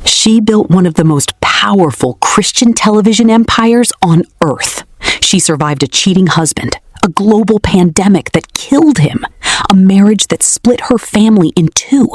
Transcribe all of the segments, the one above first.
She built one of the most powerful Christian television empires on Earth. She survived a cheating husband, a global pandemic that killed him, a marriage that split her family in two,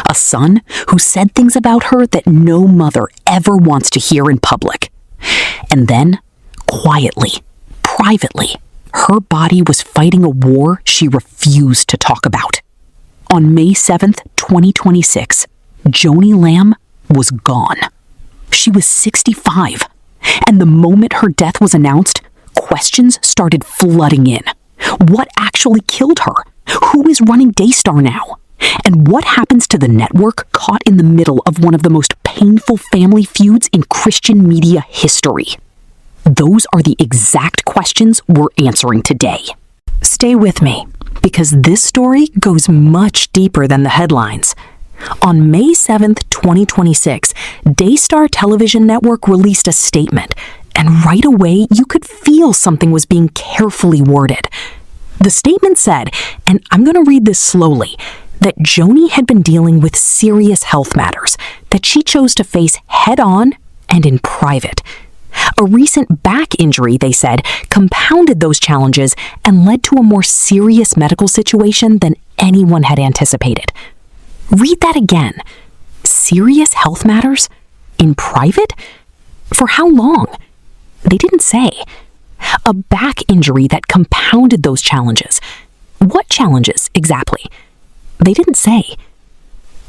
a son who said things about her that no mother ever wants to hear in public. And then, quietly, privately, her body was fighting a war she refused to talk about. On May 7th, 2026, Joni Lamb was gone. She was 65, and the moment her death was announced, questions started flooding in. What actually killed her? Who is running Daystar now? And what happens to the network caught in the middle of one of the most painful family feuds in Christian media history? Those are the exact questions we're answering today. Stay with me, because this story goes much deeper than the headlines. On May 7th, 2026, Daystar Television Network released a statement, and right away you could feel something was being carefully worded. The statement said, and I'm going to read this slowly, that Joni had been dealing with serious health matters that she chose to face head-on and in private. A recent back injury, they said, compounded those challenges and led to a more serious medical situation than anyone had anticipated. Read that again. Serious health matters? In private? For how long? They didn't say. A back injury that compounded those challenges. What challenges, exactly? They didn't say.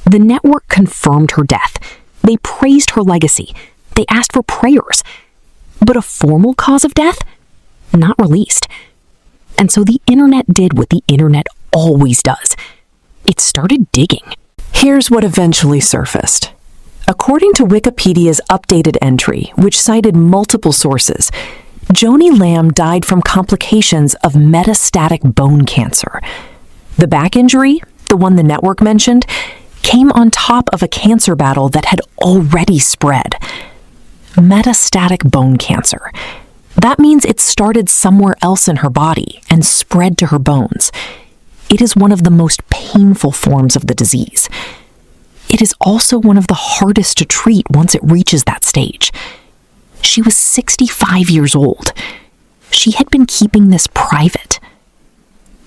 The network confirmed her death. They praised her legacy. They asked for prayers. But a formal cause of death? Not released. And so the internet did what the internet always does. It started digging. Here's what eventually surfaced. According to Wikipedia's updated entry, which cited multiple sources, Joni Lamb died from complications of metastatic bone cancer. The back injury, the one the network mentioned, came on top of a cancer battle that had already spread. Metastatic bone cancer. That means it started somewhere else in her body and spread to her bones. It is one of the most painful forms of the disease. It is also one of the hardest to treat once it reaches that stage. She was 65 years old. She had been keeping this private.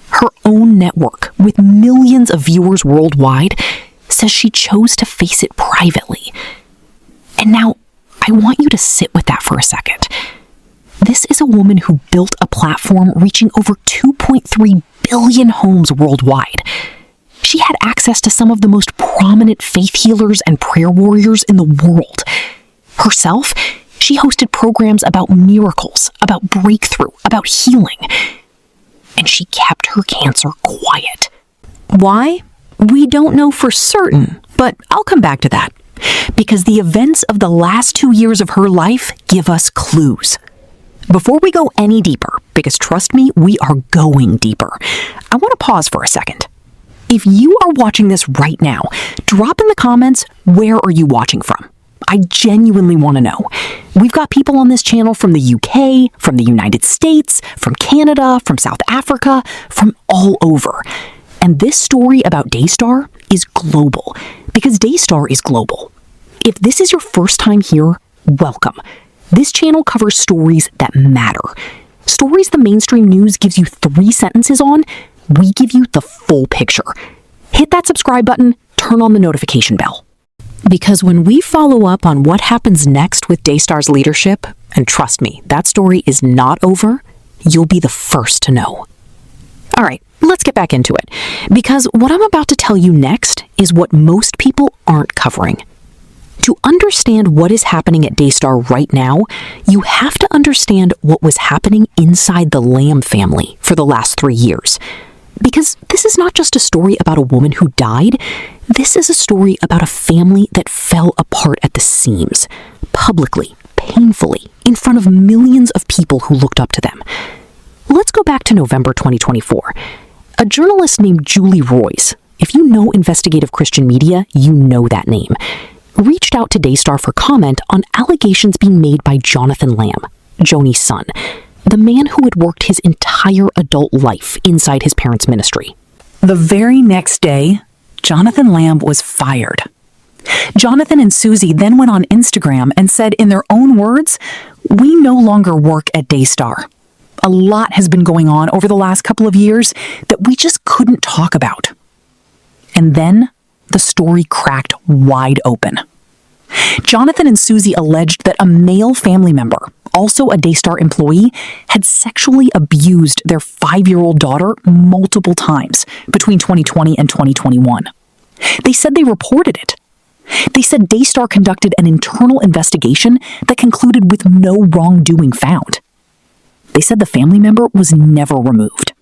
Her own network, with millions of viewers worldwide, says she chose to face it privately. And now, I want you to sit with that for a second. This is a woman who built a platform reaching over 2.3 billion homes worldwide. She had access to some of the most prominent faith healers and prayer warriors in the world. Herself, she hosted programs about miracles, about breakthrough, about healing. And she kept her cancer quiet. Why? We don't know for certain, but I'll come back to that. Because the events of the last 2 years of her life give us clues. Before we go any deeper, because trust me, we are going deeper, I want to pause for a second. If you are watching this right now, drop in the comments, where are you watching from? I genuinely want to know. We've got people on this channel from the UK, from the United States, from Canada, from South Africa, from all over. And this story about Daystar is global, because Daystar is global. If this is your first time here, welcome. This channel covers stories that matter. Stories the mainstream news gives you 3 sentences on, we give you the full picture. Hit that subscribe button, turn on the notification bell. Because when we follow up on what happens next with Daystar's leadership, and trust me, that story is not over, you'll be the first to know. All right, let's get back into it. Because what I'm about to tell you next is what most people aren't covering. To understand what is happening at Daystar right now, you have to understand what was happening inside the Lamb family for the last 3 years. Because this is not just a story about a woman who died, this is a story about a family that fell apart at the seams, publicly, painfully, in front of millions of people who looked up to them. Let's go back to November 2024. A journalist named Julie Roys, if you know investigative Christian media, you know that name, reached out to Daystar for comment on allegations being made by Jonathan Lamb, Joni's son, the man who had worked his entire adult life inside his parents' ministry. The very next day, Jonathan Lamb was fired. Jonathan and Susie then went on Instagram and said in their own words, "We no longer work at Daystar. A lot has been going on over the last couple of years that we just couldn't talk about." And then the story cracked wide open. Jonathan and Susie alleged that a male family member, also a Daystar employee, had sexually abused their 5-year-old daughter multiple times between 2020 and 2021. They said they reported it. They said Daystar conducted an internal investigation that concluded with no wrongdoing found. They said the family member was never removed.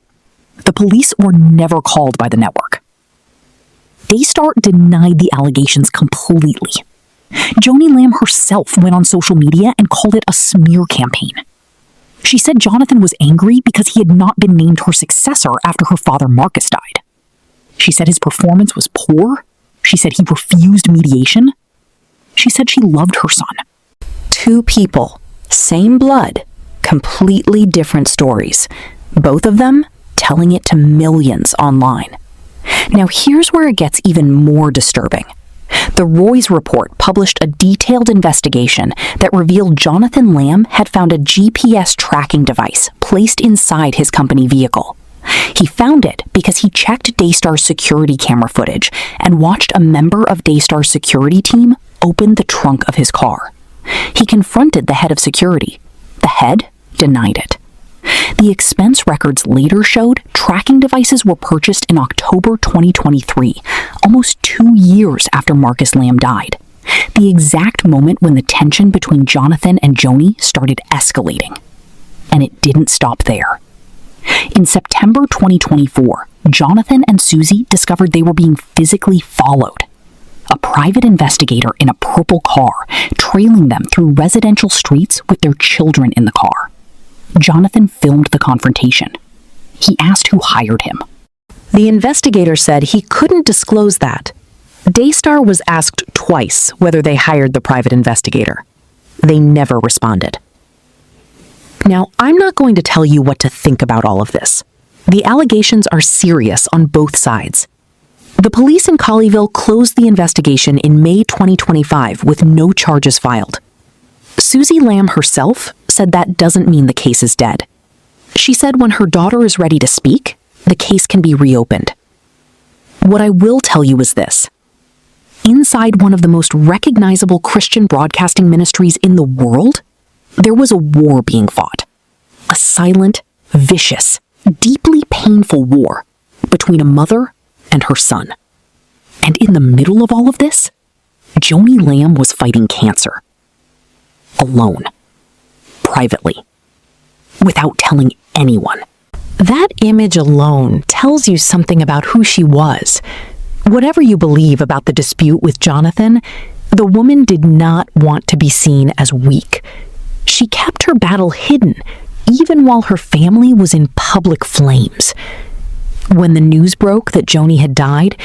The police were never called by the network. Daystar denied the allegations completely. Joni Lamb herself went on social media and called it a smear campaign. She said Jonathan was angry because he had not been named her successor after her father Marcus died. She said his performance was poor. She said he refused mediation. She said she loved her son. Two people, same blood, completely different stories. Both of them telling it to millions online. Now here's where it gets even more disturbing. The Roy's report published a detailed investigation that revealed Jonathan Lamb had found a GPS tracking device placed inside his company vehicle. He found it because he checked Daystar's security camera footage and watched a member of Daystar's security team open the trunk of his car. He confronted the head of security. The head denied it. The expense records later showed tracking devices were purchased in October 2023, almost 2 years after Marcus Lamb died, the exact moment when the tension between Jonathan and Joni started escalating. And it didn't stop there. In September 2024, Jonathan and Susie discovered they were being physically followed. A private investigator in a purple car, trailing them through residential streets with their children in the car. Jonathan filmed the confrontation. He asked who hired him. The investigator said he couldn't disclose that. Daystar was asked twice whether they hired the private investigator. They never responded. Now, I'm not going to tell you what to think about all of this. The allegations are serious on both sides. The police in Colleyville closed the investigation in May 2025 with no charges filed. Susie Lamb herself said that doesn't mean the case is dead. She said when her daughter is ready to speak, the case can be reopened. What I will tell you is this. Inside one of the most recognizable Christian broadcasting ministries in the world, there was a war being fought. A silent, vicious, deeply painful war between a mother and her son. And in the middle of all of this, Joni Lamb was fighting cancer. Alone. Privately. Without telling anyone. That image alone tells you something about who she was. Whatever you believe about the dispute with Jonathan, the woman did not want to be seen as weak. She kept her battle hidden, even while her family was in public flames. When the news broke that Joni had died,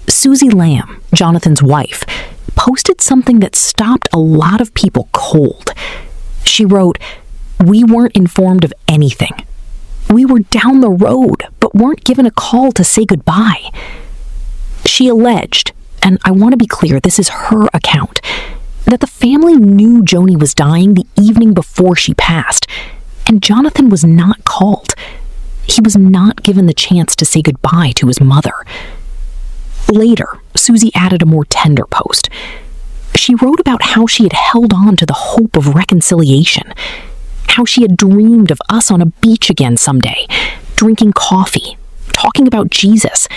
Susie Lamb, Jonathan's wife, posted something that stopped a lot of people cold. She wrote, "We weren't informed of anything. We were down the road, but weren't given a call to say goodbye." She alleged, and I want to be clear, this is her account, that the family knew Joni was dying the evening before she passed, and Jonathan was not called. He was not given the chance to say goodbye to his mother. Later, Susie added a more tender post. She wrote about how she had held on to the hope of reconciliation, how she had dreamed of us on a beach again someday, drinking coffee, talking about Jesus,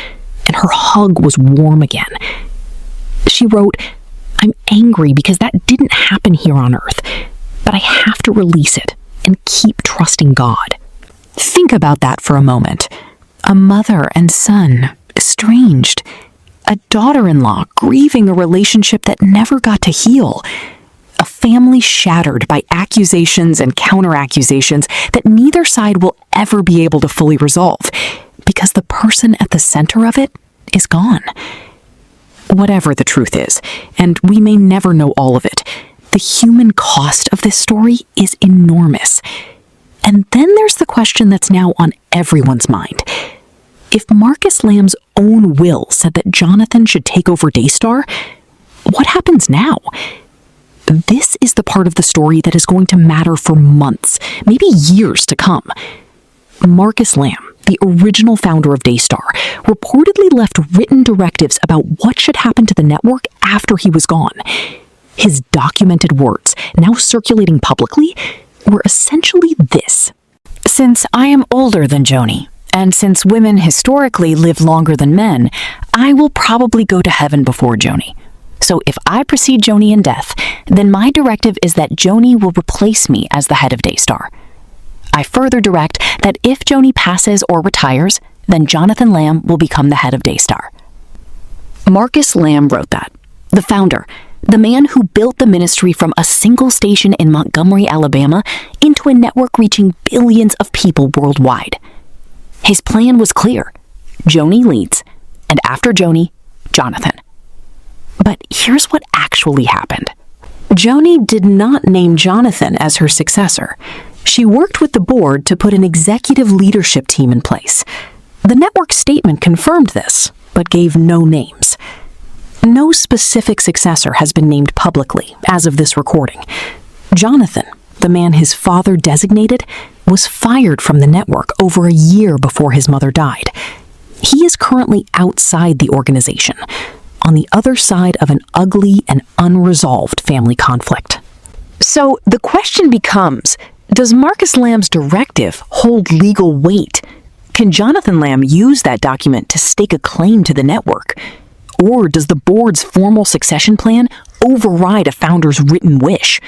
and her hug was warm again. She wrote, "I'm angry because that didn't happen here on earth, but I have to release it and keep trusting God." Think about that for a moment. A mother and son, estranged. A daughter-in-law grieving a relationship that never got to heal. A family shattered by accusations and counter-accusations that neither side will ever be able to fully resolve, because the person at the center of it is gone. Whatever the truth is, and we may never know all of it, the human cost of this story is enormous. And then there's the question that's now on everyone's mind. If Marcus Lamb's own will said that Jonathan should take over Daystar, what happens now? This is the part of the story that is going to matter for months, maybe years to come. Marcus Lamb, the original founder of Daystar, reportedly left written directives about what should happen to the network after he was gone. His documented words, now circulating publicly, were essentially this. Since I am older than Joni, and since women historically live longer than men, I will probably go to heaven before Joni. So if I precede Joni in death, then my directive is that Joni will replace me as the head of Daystar. I further direct that if Joni passes or retires, then Jonathan Lamb will become the head of Daystar. Marcus Lamb wrote that. The founder, the man who built the ministry from a single station in Montgomery, Alabama, into a network reaching billions of people worldwide. His plan was clear. Joni leads, and after Joni, Jonathan. But here's what actually happened. Joni did not name Jonathan as her successor. She worked with the board to put an executive leadership team in place. The network statement confirmed this, but gave no names. No specific successor has been named publicly as of this recording. Jonathan, the man his father designated, was fired from the network over a year before his mother died. He is currently outside the organization, on the other side of an ugly and unresolved family conflict. So the question becomes, does Marcus Lamb's directive hold legal weight? Can Jonathan Lamb use that document to stake a claim to the network? Or does the board's formal succession plan override a founder's written wish?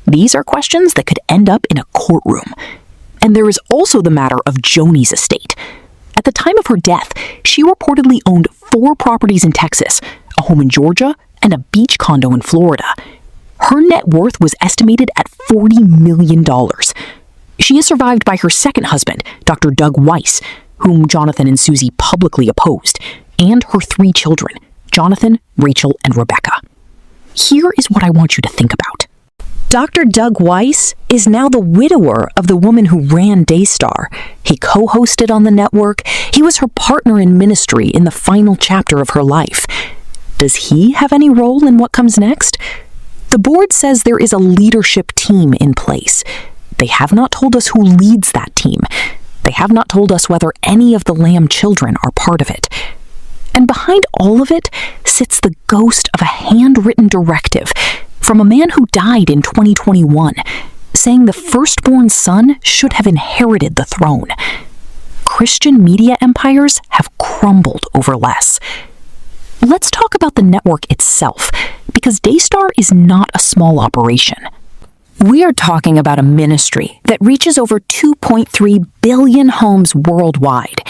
These are questions that could end up in a courtroom. And there is also the matter of Joni's estate. At the time of her death, she reportedly owned 4 properties in Texas, a home in Georgia, and a beach condo in Florida. Her net worth was estimated at $40 million. She is survived by her second husband, Dr. Doug Weiss, whom Jonathan and Susie publicly opposed, and her 3 children, Jonathan, Rachel, and Rebecca. Here is what I want you to think about. Dr. Doug Weiss is now the widower of the woman who ran Daystar. He co-hosted on the network. He was her partner in ministry in the final chapter of her life. Does he have any role in what comes next? The board says there is a leadership team in place. They have not told us who leads that team. They have not told us whether any of the Lamb children are part of it. And behind all of it sits the ghost of a handwritten directive from a man who died in 2021, saying the firstborn son should have inherited the throne. Christian media empires have crumbled over less. Let's talk about the network itself, because Daystar is not a small operation. We are talking about a ministry that reaches over 2.3 billion homes worldwide.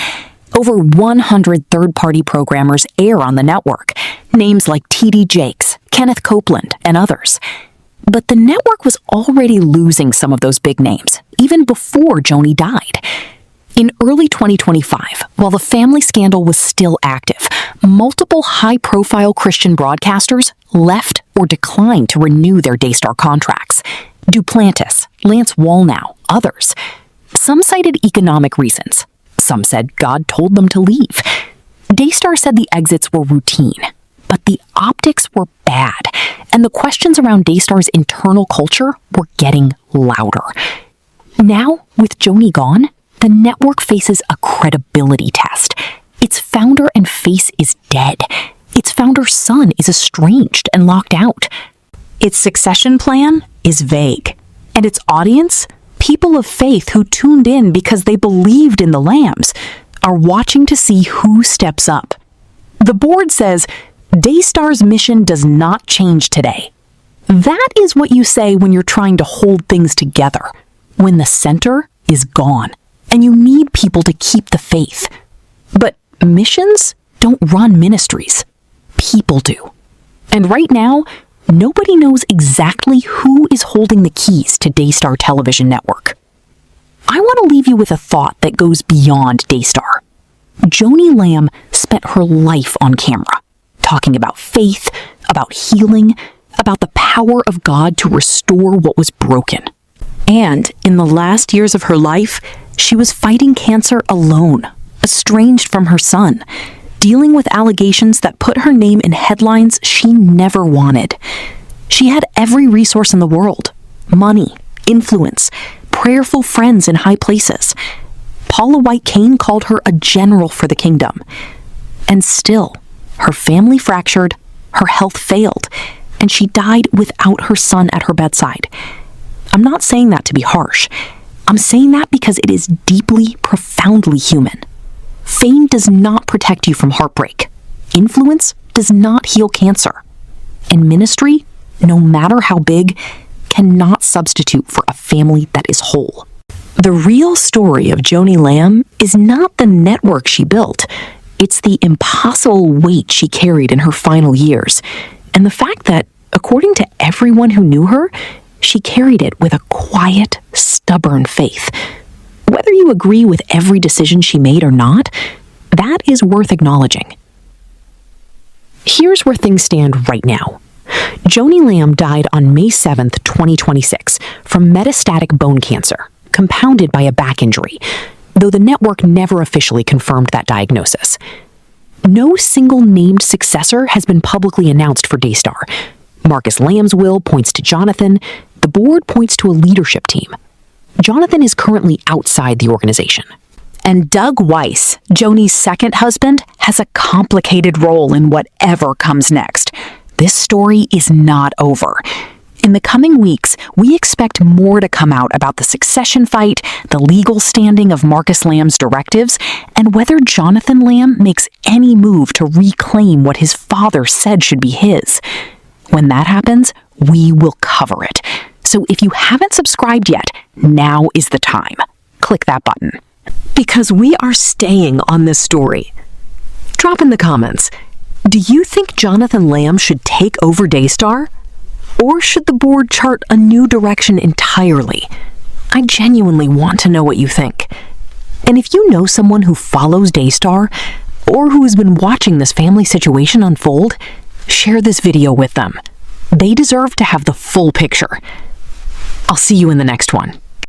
Over 100 third-party programmers air on the network, names like T.D. Jakes, Kenneth Copeland, and others. But the network was already losing some of those big names, even before Joni died. In early 2025, while the family scandal was still active, multiple high-profile Christian broadcasters left or declined to renew their Daystar contracts. Duplantis, Lance Wallnau, others. Some cited economic reasons. Some said God told them to leave. Daystar said the exits were routine, but the optics were bad, and the questions around Daystar's internal culture were getting louder. Now, with Joni gone, the network faces a credibility test. Its founder and face is dead. Its founder's son is estranged and locked out. Its succession plan is vague, and its audience, people of faith who tuned in because they believed in the Lambs, are watching to see who steps up. The board says Daystar's mission does not change today. That is what you say when you're trying to hold things together, when the center is gone, and you need people to keep the faith. But missions don't run ministries. People do. And right now, nobody knows exactly who is holding the keys to Daystar Television Network. I want to leave you with a thought that goes beyond Daystar. Joni Lamb spent her life on camera, talking about faith, about healing, about the power of God to restore what was broken. And in the last years of her life, she was fighting cancer alone, estranged from her son. dealing with allegations that put her name in headlines she never wanted. She had every resource in the world: money, influence, prayerful friends in high places. Paula White Cain called her a general for the kingdom. And still, her family fractured, her health failed, and she died without her son at her bedside. I'm not saying that to be harsh. I'm saying that because it is deeply, profoundly human. Fame does not protect you from heartbreak. Influence does not heal cancer. And ministry, no matter how big, cannot substitute for a family that is whole. The real story of Joni Lamb is not the network she built. It's the impossible weight she carried in her final years, and the fact that, according to everyone who knew her, she carried it with a quiet, stubborn faith. Whether you agree with every decision she made or not, that is worth acknowledging. Here's where things stand right now. Joni Lamb died on May 7th, 2026, from metastatic bone cancer, compounded by a back injury, though the network never officially confirmed that diagnosis. No single named successor has been publicly announced for Daystar. Marcus Lamb's will points to Jonathan. The board points to a leadership team. Jonathan is currently outside the organization. And Doug Weiss, Joni's second husband, has a complicated role in whatever comes next. This story is not over. In the coming weeks, we expect more to come out about the succession fight, the legal standing of Marcus Lamb's directives, and whether Jonathan Lamb makes any move to reclaim what his father said should be his. When that happens, we will cover it. So if you haven't subscribed yet, now is the time. Click that button. Because we are staying on this story. Drop in the comments. Do you think Jonathan Lamb should take over Daystar? Or should the board chart a new direction entirely? I genuinely want to know what you think. And if you know someone who follows Daystar, or who has been watching this family situation unfold, share this video with them. They deserve to have the full picture. I'll see you in the next one.